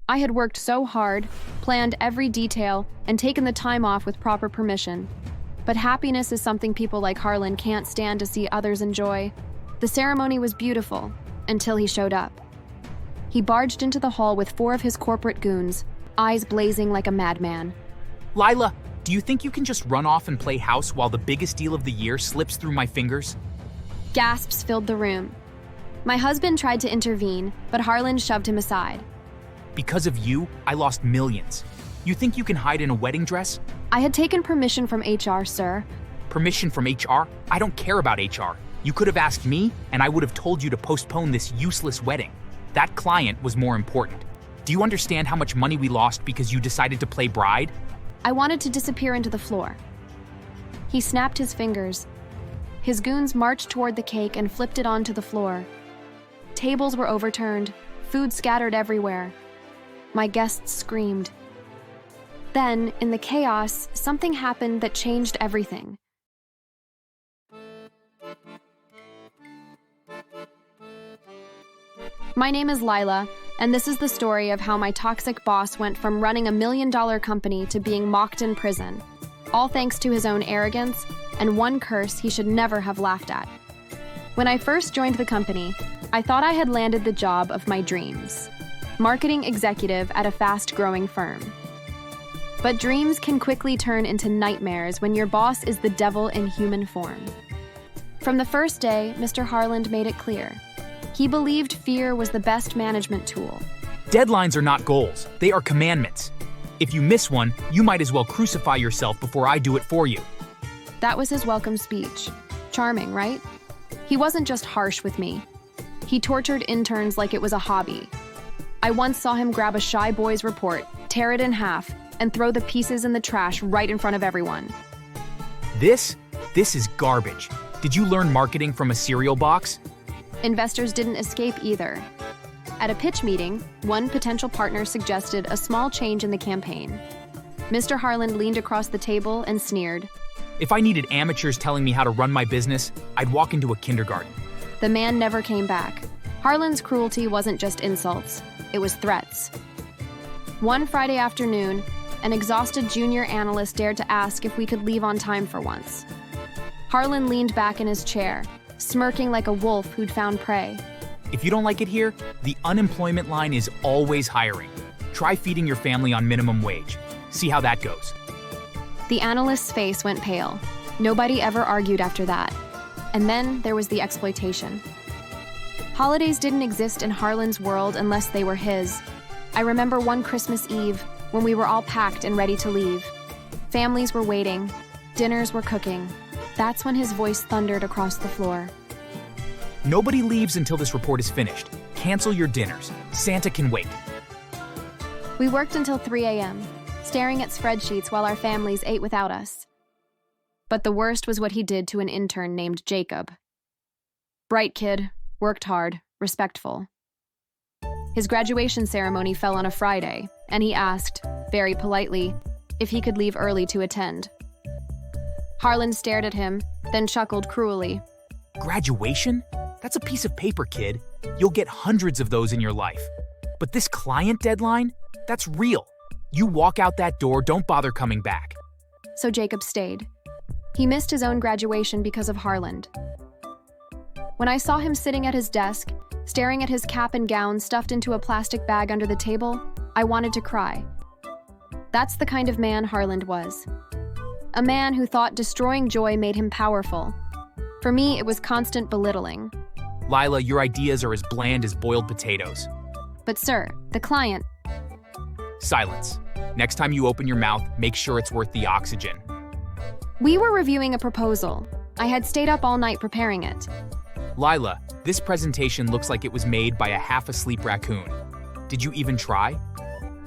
I had worked so hard, planned every detail, and taken the time off with proper permission. But happiness is something people like Harlan can't stand to see others enjoy. The ceremony was beautiful, until he showed up. He barged into the hall with 4 of his corporate goons, eyes blazing like a madman. Lila, do you think you can just run off and play house while the biggest deal of the year slips through my fingers? Gasps filled the room. My husband tried to intervene, but Harlan shoved him aside. Because of you, I lost millions. You think you can hide in a wedding dress? I had taken permission from HR, sir. Permission from HR? I don't care about HR. You could have asked me, and I would have told you to postpone this useless wedding. That client was more important. Do you understand how much money we lost because you decided to play bride? I wanted to disappear into the floor. He snapped his fingers. His goons marched toward the cake and flipped it onto the floor. Tables were overturned, food scattered everywhere. My guests screamed. Then, in the chaos, something happened that changed everything. My name is Lila, and this is the story of how my toxic boss went from running a $1 million company to being mocked in prison, all thanks to his own arrogance and one curse he should never have laughed at. When I first joined the company, I thought I had landed the job of my dreams, marketing executive at a fast-growing firm. But dreams can quickly turn into nightmares when your boss is the devil in human form. From the first day, Mr. Harland made it clear. He believed fear was the best management tool. Deadlines are not goals, they are commandments. If you miss one, you might as well crucify yourself before I do it for you. That was his welcome speech. Charming, right? He wasn't just harsh with me. He tortured interns like it was a hobby. I once saw him grab a shy boy's report, tear it in half, and throw the pieces in the trash right in front of everyone. This is garbage. Did you learn marketing from a cereal box? Investors didn't escape either. At a pitch meeting, one potential partner suggested a small change in the campaign. Mr. Harland leaned across the table and sneered. If I needed amateurs telling me how to run my business, I'd walk into a kindergarten. The man never came back. Harland's cruelty wasn't just insults, it was threats. One Friday afternoon, an exhausted junior analyst dared to ask if we could leave on time for once. Harland leaned back in his chair, smirking like a wolf who'd found prey. If you don't like it here, the unemployment line is always hiring. Try feeding your family on minimum wage. See how that goes. The analyst's face went pale. Nobody ever argued after that. And then there was the exploitation. Holidays didn't exist in Harland's world unless they were his. I remember one Christmas Eve when we were all packed and ready to leave. Families were waiting. Dinners were cooking. That's when his voice thundered across the floor. Nobody leaves until this report is finished. Cancel your dinners. Santa can wait. We worked until 3 a.m., staring at spreadsheets while our families ate without us. But the worst was what he did to an intern named Jacob. Bright kid, worked hard, respectful. His graduation ceremony fell on a Friday, and he asked, very politely, if he could leave early to attend. Harland stared at him, then chuckled cruelly. Graduation? That's a piece of paper, kid. You'll get hundreds of those in your life. But this client deadline? That's real. You walk out that door, don't bother coming back. So Jacob stayed. He missed his own graduation because of Harland. When I saw him sitting at his desk, staring at his cap and gown stuffed into a plastic bag under the table, I wanted to cry. That's the kind of man Harland was. A man who thought destroying joy made him powerful. For me, it was constant belittling. Lila, your ideas are as bland as boiled potatoes. But sir, the client... Silence. Next time you open your mouth, make sure it's worth the oxygen. We were reviewing a proposal. I had stayed up all night preparing it. Lila, this presentation looks like it was made by a half-asleep raccoon. Did you even try?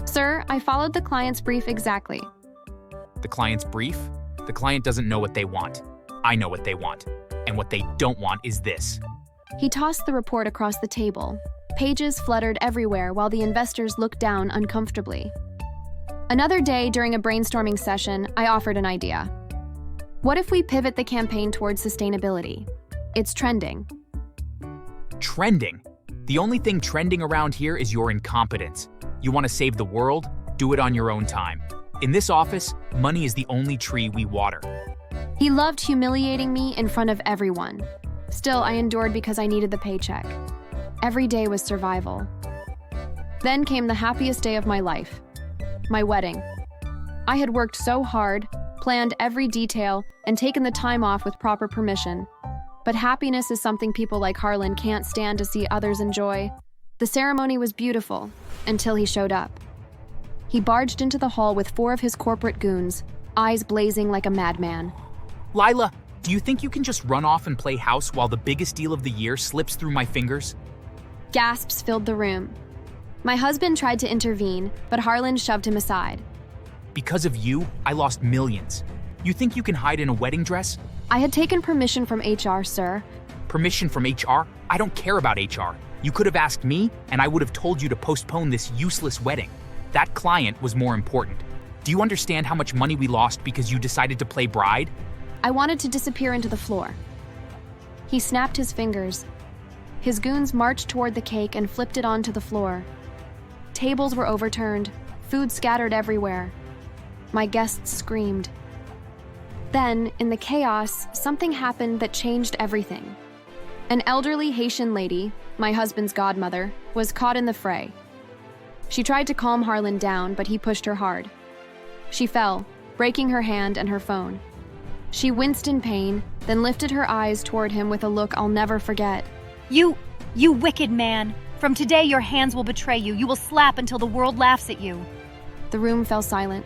Sir, I followed the client's brief exactly. The client's brief? The client doesn't know what they want. I know what they want. And what they don't want is this. He tossed the report across the table. Pages fluttered everywhere while the investors looked down uncomfortably. Another day during a brainstorming session, I offered an idea. What if we pivot the campaign towards sustainability? It's trending. Trending? The only thing trending around here is your incompetence. You want to save the world? Do it on your own time. In this office, money is the only tree we water. He loved humiliating me in front of everyone. Still, I endured because I needed the paycheck. Every day was survival. Then came the happiest day of my life, my wedding. I had worked so hard, planned every detail, and taken the time off with proper permission. But happiness is something people like Harlan can't stand to see others enjoy. The ceremony was beautiful, until he showed up. He barged into the hall with 4 of his corporate goons, eyes blazing like a madman. Lila, do you think you can just run off and play house while the biggest deal of the year slips through my fingers? Gasps filled the room. My husband tried to intervene, but Harlan shoved him aside. Because of you, I lost millions. You think you can hide in a wedding dress? I had taken permission from HR, sir. Permission from HR? I don't care about HR. You could have asked me, and I would have told you to postpone this useless wedding. That client was more important. Do you understand how much money we lost because you decided to play bride? I wanted to disappear into the floor. He snapped his fingers. His goons marched toward the cake and flipped it onto the floor. Tables were overturned, food scattered everywhere. My guests screamed. Then, in the chaos, something happened that changed everything. An elderly Haitian lady, my husband's godmother, was caught in the fray. She tried to calm Harlan down, but he pushed her hard. She fell, breaking her hand and her phone. She winced in pain, then lifted her eyes toward him with a look I'll never forget. You wicked man. From today, your hands will betray you. You will slap until the world laughs at you. The room fell silent.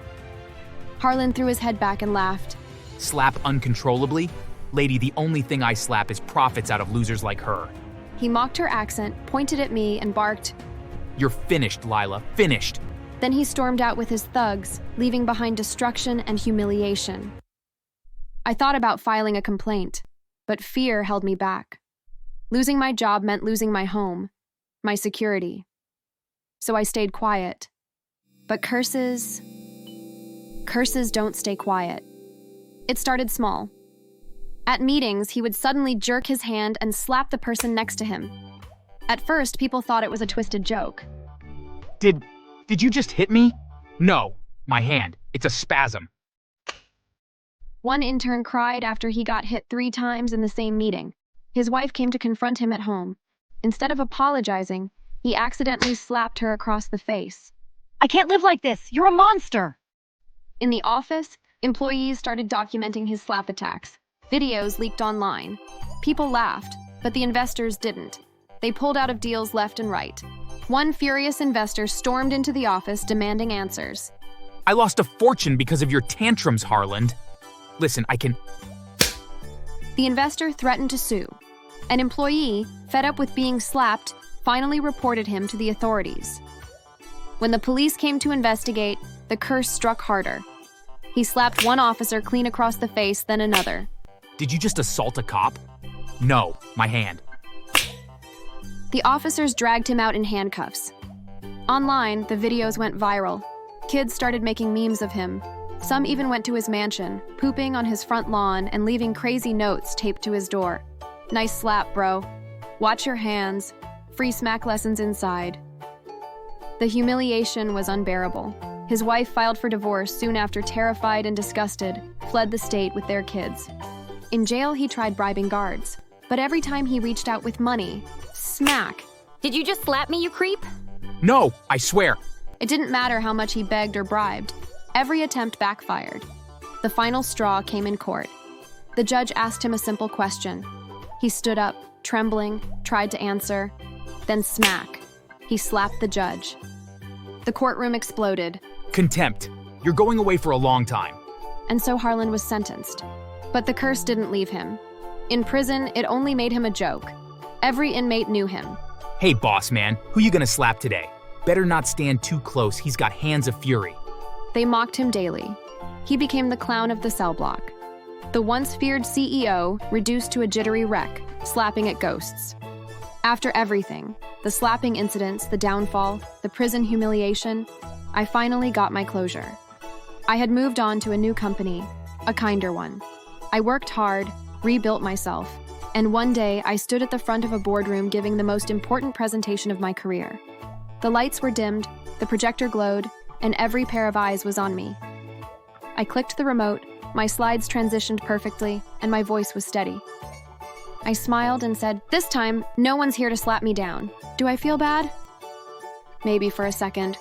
Harlan threw his head back and laughed. Slap uncontrollably? Lady, the only thing I slap is profits out of losers like her. He mocked her accent, pointed at me, and barked. You're finished, Lila. Finished. Then he stormed out with his thugs, leaving behind destruction and humiliation. I thought about filing a complaint, but fear held me back. Losing my job meant losing my home, my security. So I stayed quiet. But curses don't stay quiet. It started small. At meetings, he would suddenly jerk his hand and slap the person next to him. At first, people thought it was a twisted joke. Did you just hit me? No, my hand. It's a spasm. One intern cried after he got hit 3 times in the same meeting. His wife came to confront him at home. Instead of apologizing, he accidentally slapped her across the face. I can't live like this. You're a monster. In the office, employees started documenting his slap attacks. Videos leaked online. People laughed, but the investors didn't. They pulled out of deals left and right. One furious investor stormed into the office demanding answers. I lost a fortune because of your tantrums, Harlan. Listen, The investor threatened to sue. An employee, fed up with being slapped, finally reported him to the authorities. When the police came to investigate, the curse struck harder. He slapped one officer clean across the face, then another. Did you just assault a cop? No, my hand. The officers dragged him out in handcuffs. Online, the videos went viral. Kids started making memes of him. Some even went to his mansion, pooping on his front lawn and leaving crazy notes taped to his door. Nice slap, bro. Watch your hands. Free smack lessons inside. The humiliation was unbearable. His wife filed for divorce soon after, terrified and disgusted, fled the state with their kids. In jail, he tried bribing guards. But every time he reached out with money, smack. Did you just slap me, you creep? No, I swear. It didn't matter how much he begged or bribed. Every attempt backfired. The final straw came in court. The judge asked him a simple question. He stood up, trembling, tried to answer. Then smack. He slapped the judge. The courtroom exploded. Contempt. You're going away for a long time. And so Harlan was sentenced. But the curse didn't leave him. In prison, it only made him a joke. Every inmate knew him. Hey, boss man, who you gonna slap today? Better not stand too close, he's got hands of fury. They mocked him daily. He became the clown of the cell block. The once feared CEO reduced to a jittery wreck, slapping at ghosts. After everything, the slapping incidents, the downfall, the prison humiliation, I finally got my closure. I had moved on to a new company, a kinder one. I worked hard, rebuilt myself, and one day I stood at the front of a boardroom giving the most important presentation of my career. The lights were dimmed, The projector glowed, and every pair of eyes was on me. I clicked the remote, my slides transitioned perfectly, and my voice was steady. I smiled and said, "This time, no one's here to slap me down. Do I feel bad?" Maybe for a second.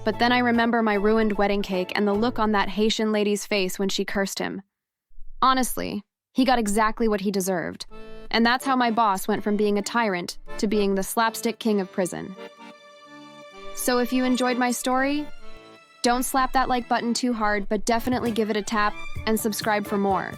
But then I remember my ruined wedding cake and the look on that Haitian lady's face when she cursed him. Honestly, he got exactly what he deserved. And that's how my boss went from being a tyrant to being the slapstick king of prison. So if you enjoyed my story, don't slap that like button too hard, but definitely give it a tap and subscribe for more.